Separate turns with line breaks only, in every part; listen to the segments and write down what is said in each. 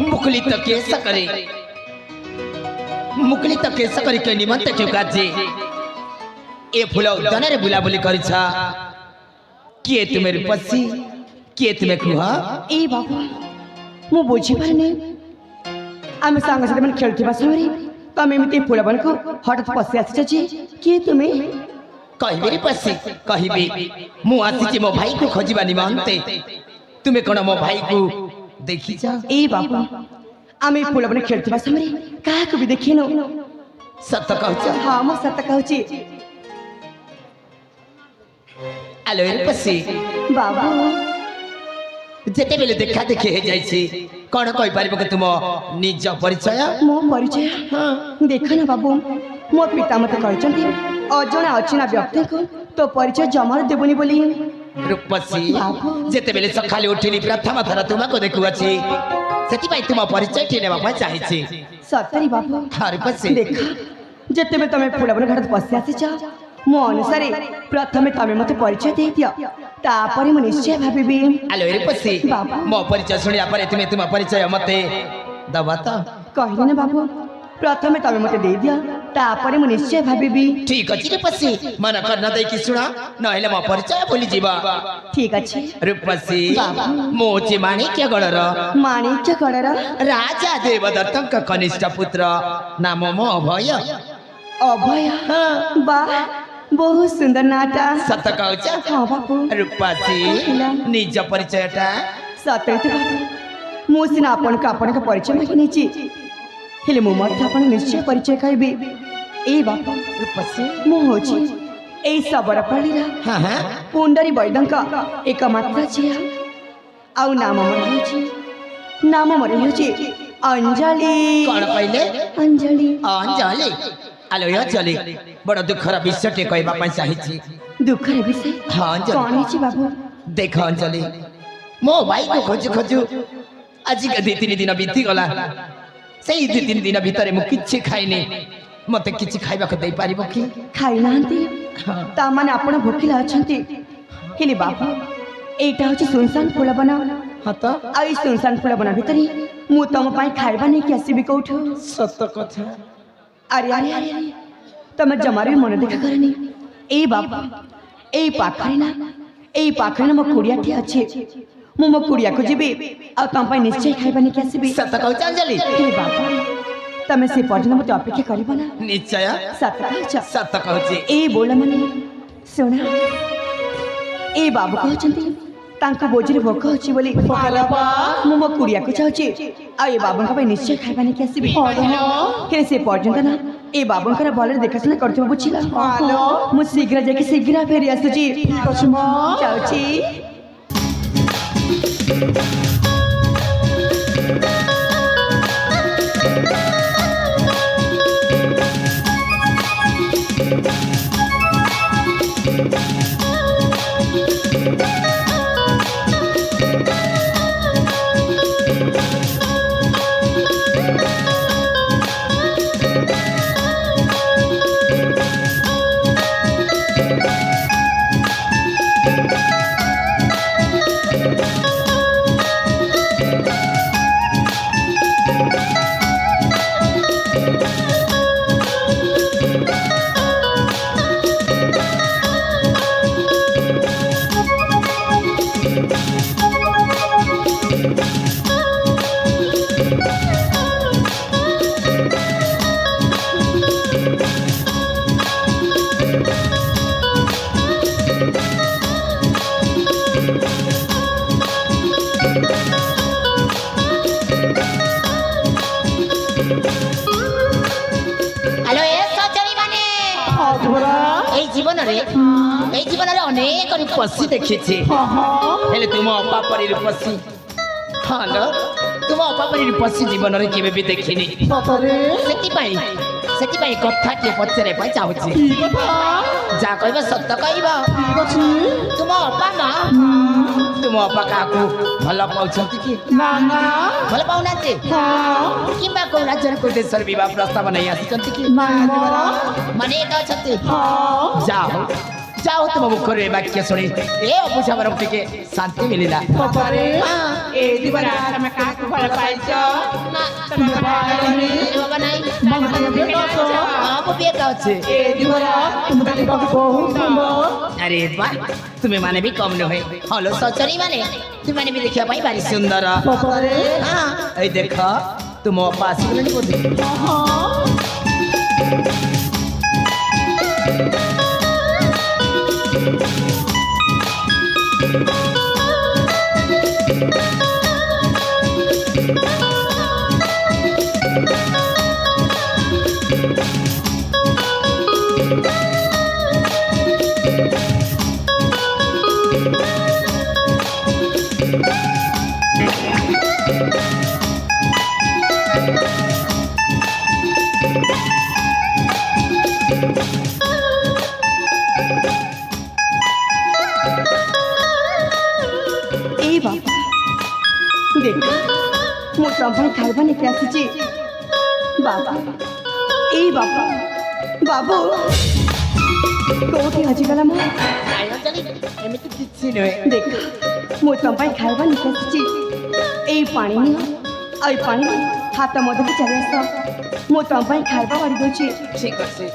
मुकली तो कैसा करे, मुकली तो कैसा करे के निमंत क्यों काजे ए फुला उद्यान रे बुला बुली करिछा किए तुम्हें रूपसी किए तुम्हें कुहा
ए बाबा मु बुझी पारनी आमे सांग साथे मन खेलथिबा समरी तमे एमिति फुला बन को हठात पसी आसी छी किए तुमे
कहबे रे पसी कहबे मु आसी छी मो भाई को खोजिबा निमंते तुम्हें कोन मो भाई को देखी जा
ए बाबा आमे फुला बन खेलथिबा समरी काहा को भी देखिनो
सत्य कहछ
हां मु सत्य कहछि
आलो रे पसी
बाबा
जेते बेले देखा देखी हे जाई छी कोन कहि परिबो के तुम निज परिचय
मो परिचय
हां
देख ना बाबू मो पिता मते कहचंती अजणा अचिना व्यक्ति को तो परिचय जमार देबनी बोली
रूपसी जेते बेले सखाले उठिली प्रथम थरा तुमको देखु अछि सेति भाई तुम परिचय ठेनेबा पय चाहि छी
सतरी बाबू
हां रूपसी
देख जेते बे तमे फुला बन घर पसी आसी छ मो अनुसारे प्रथमे तमे मते परिचय दे दियो तापरे मु निश्चय भाबिबी
आलो रूपसी मो परिचय सुनिया परे तुमे तुम परिचय मते दबा त
कहले ना बाबू प्रथमे तमे मते दे दियो तापरे मु निश्चय भाबिबी
ठीक अछि रूपसी मन करना दे कि सुना नहले मो परिचय भूली जीवा
ठीक अछि
रूपसी मो जे माणिक्य गणर
माणिक्य गणर
राजा देवदत्तक कनिष्ठ पुत्र नाम मो अभय
अभय बा बहुत सुंदर नाटा
सत कहछ
हां बाबू
रूपसी निज परिचयटा
सतरे तो बाबू मु सिना अपन का परिचय मागिनी छी हेले मु मत अपन निश्चय परिचय कहबी ए बाबू
रूपसी
मु होची ए सबड़ पळीरा
हां हां
पुंडरी वैदंक एकमात्र छिया आउ नाम मरे होची अंजलि
कोन कहले
अंजलि
अंजलि आलो यो चली बड़ दुखर विषय टे कहबा पय चाहि छी
दुखर विषय
हां अंजलि
कोन छी बाबू
देख अंजलि मो भाई को खोजु आज के 2-3 दिन बीती गला सेई 2-3 दिन भितरे मु किछि खाइने मते किछि खाइबा को दे पारिबो की
खाई नांती ता माने आपण भूखिला अछंती हेले बाबू एटा होची सुनसान फुला बना
हां त
आई सुनसान फुला बना भितरी मु तम पाई खाइबा नै कि आसीबी कोठो
सत कथा
अरे अरे अरे तम जमारे मन देख करनी ए बाबा ए पाखरे ना मो कुड़ियाठी अच्छे मो कुड़िया को जीबे आ तम पाई निश्चय खाइबा नै कि आसीबी
सत कहछ अंजलि
हे बाबा तमे से पर्यटन मते अपेक्षा करिबा ना
निश्चय सत कहछ
ए बोला माने सुना ए बाबू कहचंती तांको बोझरे भोक अछि बोली मु मो कुड़िया को चाहछि आ ए बाबन का निश्चय खाइबा नै कि आसीबी के से पर्यटन ना ए बाबन का भले देखासना करथिबो बुझिला मु शीघ्र जाके शीघ्र फेरी आसुची ठीक अछि म चाहछि
হ্যালো এ সজনী মানে এই জীবନରେ অনেক রূপসী দেখেছি ହେଲେ ତୁମ ଅପା ପରି ରୂପସୀ ହଁ ଲୋ ତୁମ ଅପା ପରି ରୂପସୀ ଜୀବନରେ କେବେ ବି ଦେଖିନି ସେଥିପାଇଁ କଥାଟିଏ ପଚାରିବା ପାଇଁ ଚାହୁଁଛି ଯାହା କହିବ ସତ କହିବ ତୁମ ଅପା କାହାକୁ ଭଲ ପାଉଛନ୍ତି କି ଭଲ ପାଉନାହାନ୍ତି କିମ୍ବା କୋଉ ରାଜ୍ୟର କୋଉ ଦେଶର ବିବାହ ପ୍ରସ୍ତାବ ନେଇ ଆସିଛନ୍ତି କି ମାନେ ଏକା ଅଛନ୍ତି ଯାଉ ତୁମ ମୁଖରୁ ଏ ବାକ୍ୟ ଶୁଣି ଏ ଅବୁଝାବର ଟିକେ ଶାନ୍ତି ମିଳିଲା আরে বাহ তুমি মানে ବି କମ ନୁହେଁ ହଲୋ ସଚରୀ ମାନେ ତୁମେ ମାନେ ବି ଦେଖିବା ପାଇଁ ଭାରି ସୁନ୍ଦର ଏଇ ଦେଖ ତୁମ ଅପା ଆସିଗଲେଣି ବୋଧେ
देख मु तुम खाइबा नहीं आसी बाबा ए बाबा बाबू कौटी हजिगला मो देख मु तुम खाइबा नहीं आसी ए पानी आई पानी हाथ मधु भी चले आस मु तुम खाइबा बाड़ी दौची
ठीक अच्छे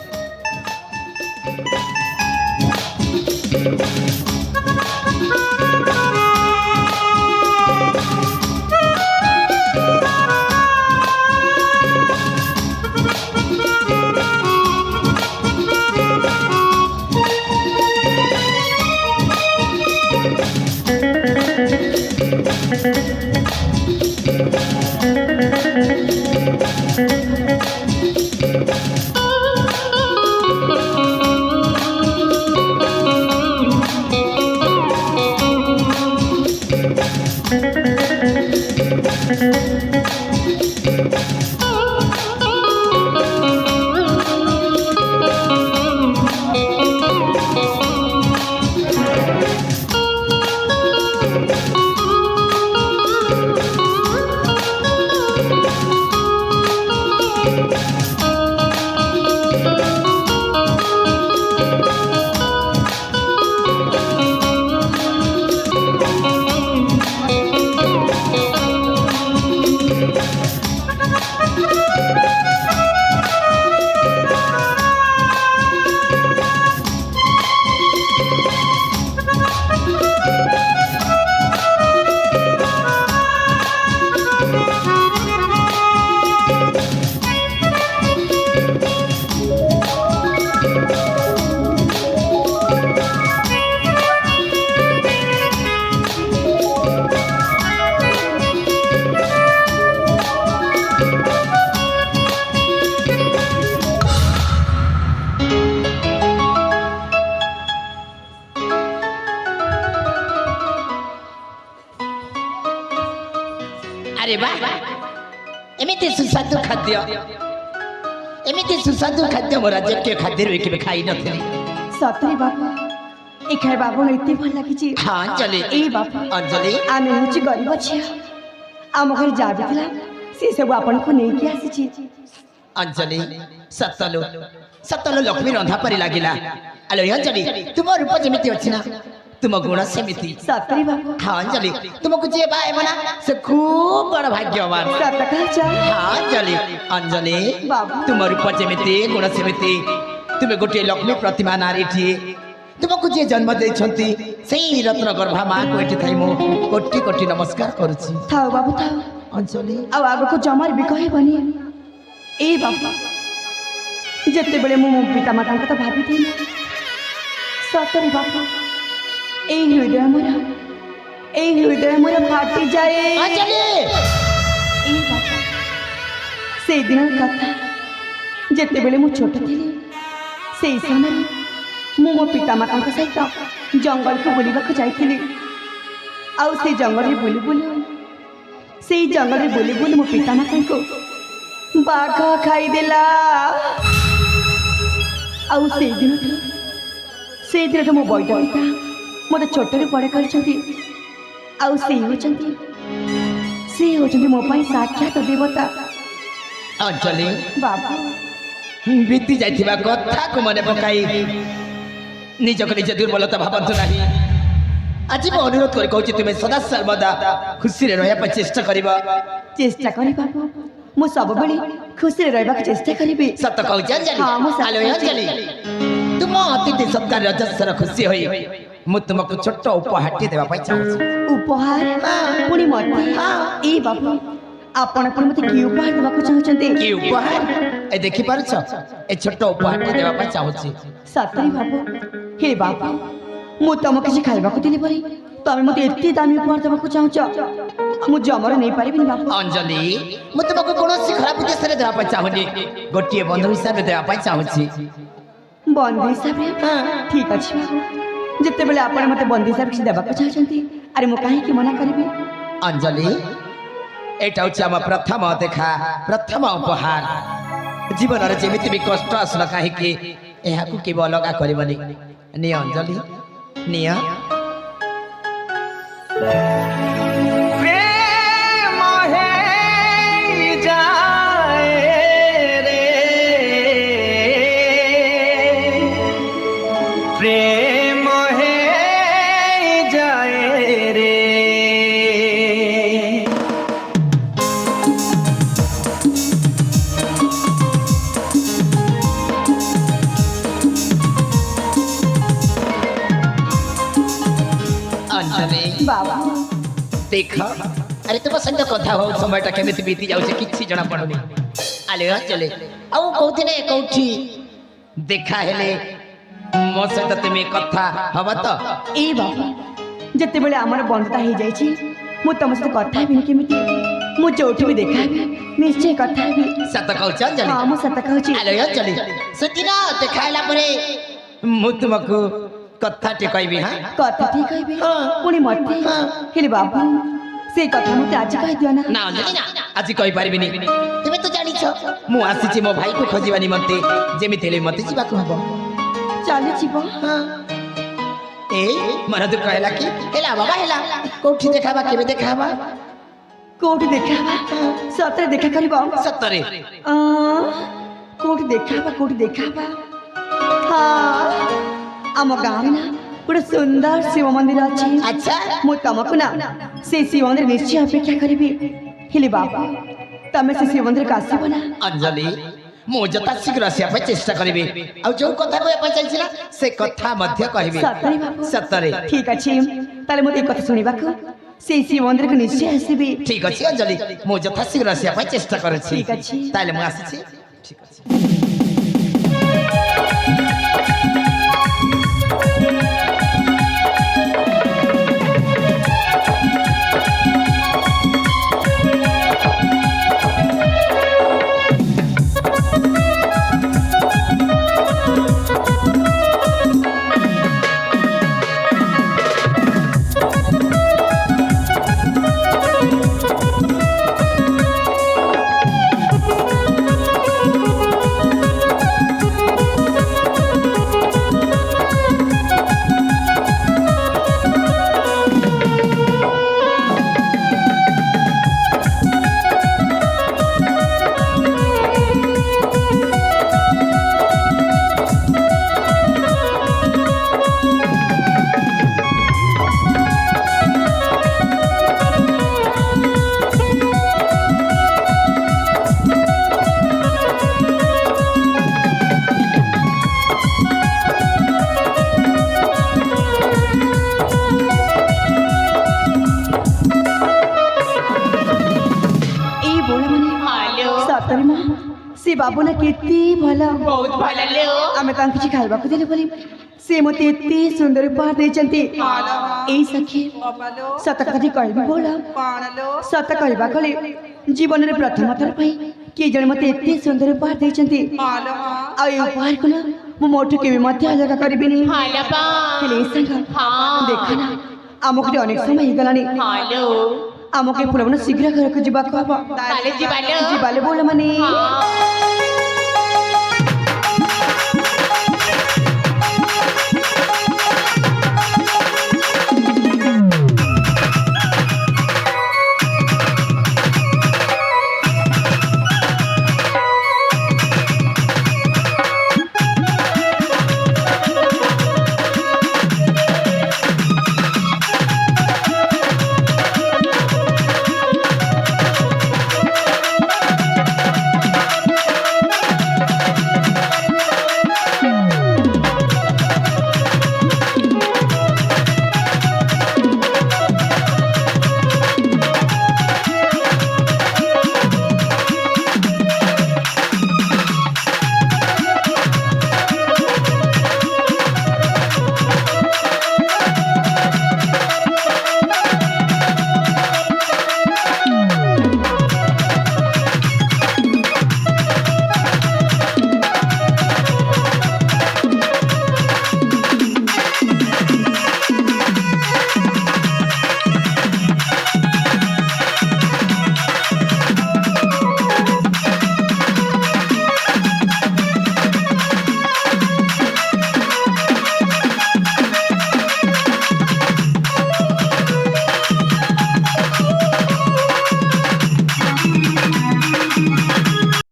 अरे वाह एमिति सुस्वादु खाद्य मोर राज्य खाद्य केबे खाई नथिली
सतरी बाबा ए खाए बाबू एते भल लागिची
हां अंजलि
ए बाबा
अंजलि
आमे होची गरीब छिया आम घर जाबितला से सब आपन को नै कि आसीची
अंजलि सतलो लक्ष्मी रंधा परी लागिला अलो अंजलि तुम रूप जेमिति अछि ना तुम गुण सेमिति
सतरी बाबा
हां अंजलि तुमको जे बाए बना से खूब बड़ भाग्यवान
सत कहचा
हां अंजलि
बाबा
तुम रूप जेमिति गुण सेमिति तुम गोटे लक्ष्मी प्रतिमा नारी थी तुमको जे जन्म देछंती सेही रत्न गर्भा मां को एठी थाई मो कोटि कोटि नमस्कार करूची
थाओ बाबू थाओ
अंजलि
आ आगो को जमार भी कहे बनी ए बाबा जत्ते बेले मो पिता माता को तो भाभी थी सतरी बाबा ए हृदय मोर এই হৃদয় মোর ফাটি যায়
অঞ্জলি
এই বাবা সেই দিনের কথা যেତେବେଳେ ମୁଁ ଛୋଟ ଥିଲି সেই ସମୟରେ ମୁଁ ମୋ ପିତାମାତାଙ୍କ ସହିତ ଜଙ୍ଗଲକୁ ବୁଲିବାକୁ ଯାଇଥିଲି ଆଉ ସେଇ ଜଙ୍ଗଲରେ ବୁଲି ବୁଲି ସେଇ ଜଙ୍ଗଲରେ ବୁଲି ବୁଲି ମୋ ପିତାମାତାଙ୍କୁ ବାଘ ଖାଇଦେଲା ଆଉ ସେଇଦିନଠୁ ମୋ ବୈଦ ପିତା ମୋତେ ଛୋଟରୁ ବଡ଼ କରିଛନ୍ତି ଆଉ ସେ ହେଉଛନ୍ତି ମୋ ପାଇଁ ସାକ୍ଷାତ ଦେବତା
ଅଞ୍ଜଲି
ବାବା
ବିତି ଯାଇଥିବା କଥାକୁ ମନେ ପକାଇ ନିଜକୁ ନିଜ ଦୁର୍ବଳତା ଭାବନ୍ତୁ ନାହିଁ ଆଜି ମୁଁ ଅନୁରୋଧ କରି କହୁଛି ତୁମେ ସଦା ସର୍ବଦା ଖୁସିରେ ରହିବା ପାଇଁ ଚେଷ୍ଟା କରିବ
ଚେଷ୍ଟା କରି ବାବୁ ମୁଁ ସବୁବେଳେ ଖୁସିରେ ରହିବାକୁ ଚେଷ୍ଟା କରିବି
ସତ କହୁଛି ଅଞ୍ଜଲି
ହଁ, ମୁଁ ସତ
ଆଲୋ
କହୁଛି।
ଅଞ୍ଜଲି ତୁମ ଅତିଥି ସତ୍କାର ରଜସ୍ୱର ଖୁସି ହୋଇ ମୁଁ ତୁମକୁ ଛୋଟ ଉପହାରଟି ଦେବା ପାଇଁ ଚାହୁଁଛି
ଉପହାର ପୁଣି ମତେ ଏଇ ବାବୁ ଆପଣ ପୁଣି ମତେ କି ଉପହାର ଦେବାକୁ ଚାହୁଁଛନ୍ତି
କି ଉପହାର ଏ ଦେଖିପାରୁଛ ଏ ଛୋଟ ଉପହାରଟି ଦେବା ପାଇଁ ଚାହୁଁଛି
ସତରେ ବାବୁ ହେ ବାବୁ ମୁଁ ତମକୁ କିଛି ଖାଇବାକୁ ଦେଲି ପରେ ତମେ ମତେ ଏତେ ଦାମୀ ଉପହାର ଦେବାକୁ ଚାହୁଁଛ ମୁଁ ଜମାରୁ ନେଇପାରିବିନି ବାବୁ
ଅଞ୍ଜଲି ମୁଁ ତୁମକୁ କୌଣସି ଖରାପ ଉଦ୍ଦେଶ୍ୟରେ ଦେବା ପାଇଁ ଚାହୁଁନି ଗୋଟିଏ ବନ୍ଧୁ ହିସାବରେ ଦେବା ପାଇଁ ଚାହୁଁଛି
ବନ୍ଧୁ ହିସାବରେ ଠିକ ଅଛି ବାବୁ ଯେତେବେଳେ ଆପଣ ମତେ ବନ୍ଧୁ ହିସାବରେ କିଛି ଦେବାକୁ ଚାହୁଁଛନ୍ତି ଆରେ ମୁଁ କାହିଁକି ମନା କରିବି
ଅଞ୍ଜଲି ଏଇଟା ହଉଛି ଆମ ପ୍ରଥମ ଦେଖା ପ୍ରଥମ ଉପହାର ଜୀବନରେ ଯେମିତି ବି କଷ୍ଟ ଆସୁନ କାହିଁକି ଏହାକୁ କେବେ ଅଲଗା କରିବନି ନିଅ ଅଞ୍ଜଲି ନିଅ
प्रेम है जाए रे प्रेम है जाए रे
ଅଞ୍ଜଲି
ବାବା
ଦେଖ ଆରେ ତୁମ ସହିତ କଥା ହଉ ସମୟଟା କେମିତି ବିତି ଯାଉଛି କିଛି ଜଣା ପଡୁନି ଆଲେ ଅଞ୍ଜଲି ଆଉ କୋଉଦିନ କୋଉଠି ଦେଖା ହେଲେ ମୋ ସହିତ ତୁମେ କଥା ହବ ତ
ଏଇ ବାବା ଯେତେବେଳେ ଆମର ବନ୍ଧୁତା ହେଇଯାଇଛି ମୁଁ ତମ ସହିତ କଥା ହେବିନି କେମିତି ମୁଁ ଯୋଉଠି ବି ଦେଖା ହେବି ନିଶ୍ଚୟ କଥା ହେବି
ସତ କହୁଛ ଅଞ୍ଜଲି
ହଁ ମୁଁ ସତ କହୁଛି
ଆଲୋ ଅଞ୍ଜଲି ସେଦିନ ଦେଖା ହେଲା ପରେ ମୁଁ ତୁମକୁ କଥାଟି କହିବି ହଁ
କଥା ଠିକ କହିବି ପୁଣି ମତେ ହେଲେ ବାବୁ ସେଇ କଥା ମତେ ଆଜି କହିଦିଅ ନା
ନା ଅଞ୍ଜଲି ନା ଆଜି କହିପାରିବିନି ତୁମେ ତ ଜାଣିଛ ମୁଁ ଆସିଛି ମୋ ଭାଇକୁ ଖୋଜିବା ନିମନ୍ତେ ଯେମିତି ହେଲେ ମତେ ଯିବାକୁ ହବ
ଚାଲିଯିବ
ଏଇ ମନ ଦୁଃଖ ହେଲା କି ହେଲା ବାବା ହେଲା କୋଉଠି ଦେଖାବା କେବେ ଦେଖାବା
କୋଉଠି ଦେଖା ହବା ସତରେ ଦେଖା କରିବ
ସତରେ
କୋଉଠି ଦେଖା ହବା କୋଉଠି ଦେଖା ହବା ହଁ ଆମ ଗାଁରେ ନା ଗୋଟେ ସୁନ୍ଦର ଶିବ ମନ୍ଦିର ଅଛି
ଆଚ୍ଛା
ମୁଁ ତମକୁ ନା ସେ ଶିବ ମନ୍ଦିର ନିଶ୍ଚୟ ଅପେକ୍ଷା କରିବି ହେଲେ ବାବା ତମେ ସେ ଶିବ ମନ୍ଦିରକୁ ଆସିବ ନା
ଅଞ୍ଜଲି ମୁଁ ଯଥା ଶୀଘ୍ର ଆସିବା ପାଇଁ ଚେଷ୍ଟା କରିବି ଆଉ ଯୋଉ କଥା କହିବା ପାଇଁ ଚାଲିଥିଲା ସେ କଥା ମଧ୍ୟ କହିବି
ସତରେ ବାବୁ
ସତରେ
ଠିକ ଅଛି ତାହେଲେ ମୋତେ ଏ କଥା ଶୁଣିବାକୁ ସେଇ ଶିବ ମନ୍ଦିରକୁ ନିଶ୍ଚୟ ଆସିବି
ଠିକ ଅଛି ଅଞ୍ଜଲି ମୁଁ ଯଥା ଶୀଘ୍ର ଆସିବା ପାଇଁ ଚେଷ୍ଟା କରୁଛି
ଠିକ ଅଛି।
ତାହେଲେ ମୁଁ ଆସିଛି ଠିକ ଅଛି
ସେ ବାବୁ ନା କେତେ ଭଲ
ବହୁତ ଭଲ ଲୋ
ଆମେ ତାଙ୍କୁ କିଛି ଖାଇବାକୁ ଦେଲେ ବୋଲି ସେ ମୋତେ ଏତେ ସୁନ୍ଦର ଉପହାର ଦେଇଛନ୍ତି ଏଇ ସାକ୍ଷୀ ସତ କଥାଟି କହିବି ବୋଲ ସତ କହିବା କଲେ ଜୀବନରେ ପ୍ରଥମ ଥର ପାଇଁ କିଏ ଜଣେ ମୋତେ ଏତେ ସୁନ୍ଦର ଉପହାର ଦେଇଛନ୍ତି ଆଉ ଏ ଉପହାରକୁ ନା ମୁଁ ମୋଠୁ କେବେ ମଧ୍ୟ ଅଲଗା କରିବିନି
ହାଲୋ
ହେଲେ ଏ ସାଙ୍ଗ ଦେଖ ନା ଆମକୁ ଟିକେ ଅନେକ ସମୟ ହେଇଗଲାଣି
ହାଲୋ
ଆମକୁ ଏ ଫୁଲବନ ଶୀଘ୍ର ଘରକୁ ଯିବାକୁ ହବ
କାଲି ଯିବାଲୋ
ଯିବାଲେ ବୋଲ ମାନେ
ହଁ